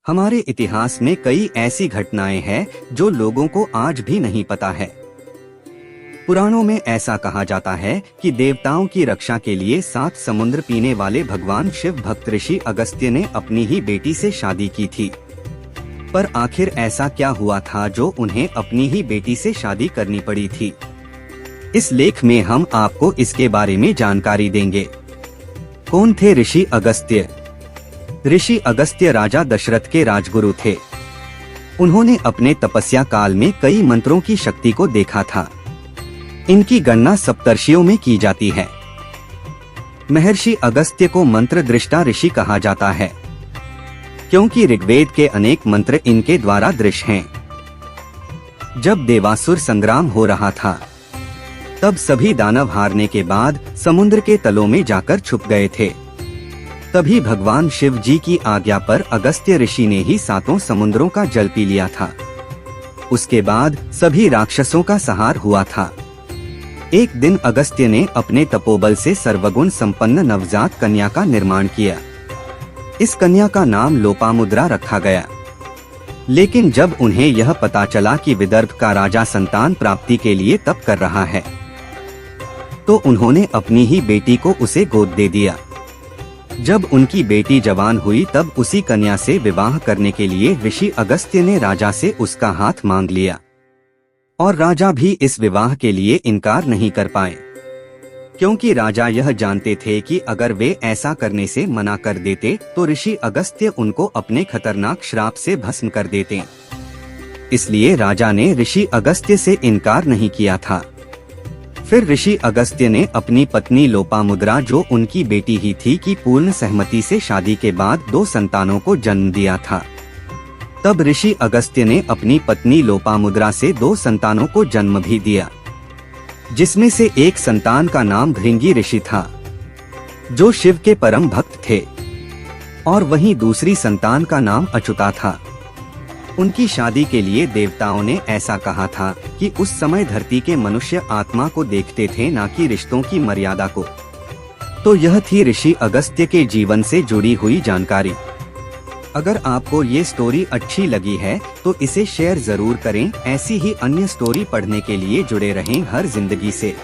हमारे इतिहास में कई ऐसी घटनाएं हैं जो लोगों को आज भी नहीं पता है। पुराणों में ऐसा कहा जाता है कि देवताओं की रक्षा के लिए 7 समुद्र पीने वाले भगवान शिव भक्त ऋषि अगस्त्य ने अपनी ही बेटी से शादी की थी। पर आखिर ऐसा क्या हुआ था जो उन्हें अपनी ही बेटी से शादी करनी पड़ी थी? इस लेख में हम आपको इसके बारे में जानकारी देंगे। कौन थे ऋषि अगस्त्य? ऋषि अगस्त्य राजा दशरथ के राजगुरु थे। उन्होंने अपने तपस्या काल में कई मंत्रों की शक्ति को देखा था। इनकी गणना सप्तर्षियों में की जाती है। महर्षि अगस्त्य को मंत्र दृष्टा ऋषि कहा जाता है, क्योंकि ऋग्वेद के अनेक मंत्र इनके द्वारा दृश्य हैं। जब देवासुर संग्राम हो रहा था, तब सभी दानव हारने के बाद समुद्र के तलों में जाकर छुप गए थे। तभी भगवान शिव जी की आज्ञा पर अगस्त्य ऋषि ने ही 7 समुद्रों का जल पी लिया था। उसके बाद सभी राक्षसों का संहार हुआ था। एक दिन अगस्त्य ने अपने तपोबल से सर्वगुण संपन्न नवजात कन्या का निर्माण किया। इस कन्या का नाम लोपामुद्रा रखा गया। लेकिन जब उन्हें यह पता चला कि विदर्भ का राजा संतान प्राप्ति के लिए तप कर रहा है, तो उन्होंने अपनी ही बेटी को उसे गोद दे दिया। जब उनकी बेटी जवान हुई, तब उसी कन्या से विवाह करने के लिए ऋषि अगस्त्य ने राजा से उसका हाथ मांग लिया, और राजा भी इस विवाह के लिए इनकार नहीं कर पाए, क्योंकि राजा यह जानते थे कि अगर वे ऐसा करने से मना कर देते तो ऋषि अगस्त्य उनको अपने खतरनाक श्राप से भस्म कर देते। इसलिए राजा ने ऋषि अगस्त्य से इनकार नहीं किया था। फिर ऋषि अगस्त्य ने अपनी पत्नी लोपामुद्रा, जो उनकी बेटी ही थी, की पूर्ण सहमति से शादी के बाद 2 संतानों को जन्म दिया था। तब ऋषि अगस्त्य ने अपनी पत्नी लोपामुद्रा से 2 संतानों को जन्म भी दिया, जिसमें से एक संतान का नाम भृंगी ऋषि था, जो शिव के परम भक्त थे, और वहीं दूसरी संतान का नाम अच्युता था। उनकी शादी के लिए देवताओं ने ऐसा कहा था कि उस समय धरती के मनुष्य आत्मा को देखते थे, ना कि रिश्तों की मर्यादा को। तो यह थी ऋषि अगस्त्य के जीवन से जुड़ी हुई जानकारी। अगर आपको ये स्टोरी अच्छी लगी है तो इसे शेयर जरूर करें। ऐसी ही अन्य स्टोरी पढ़ने के लिए जुड़े रहें हर जिंदगी से।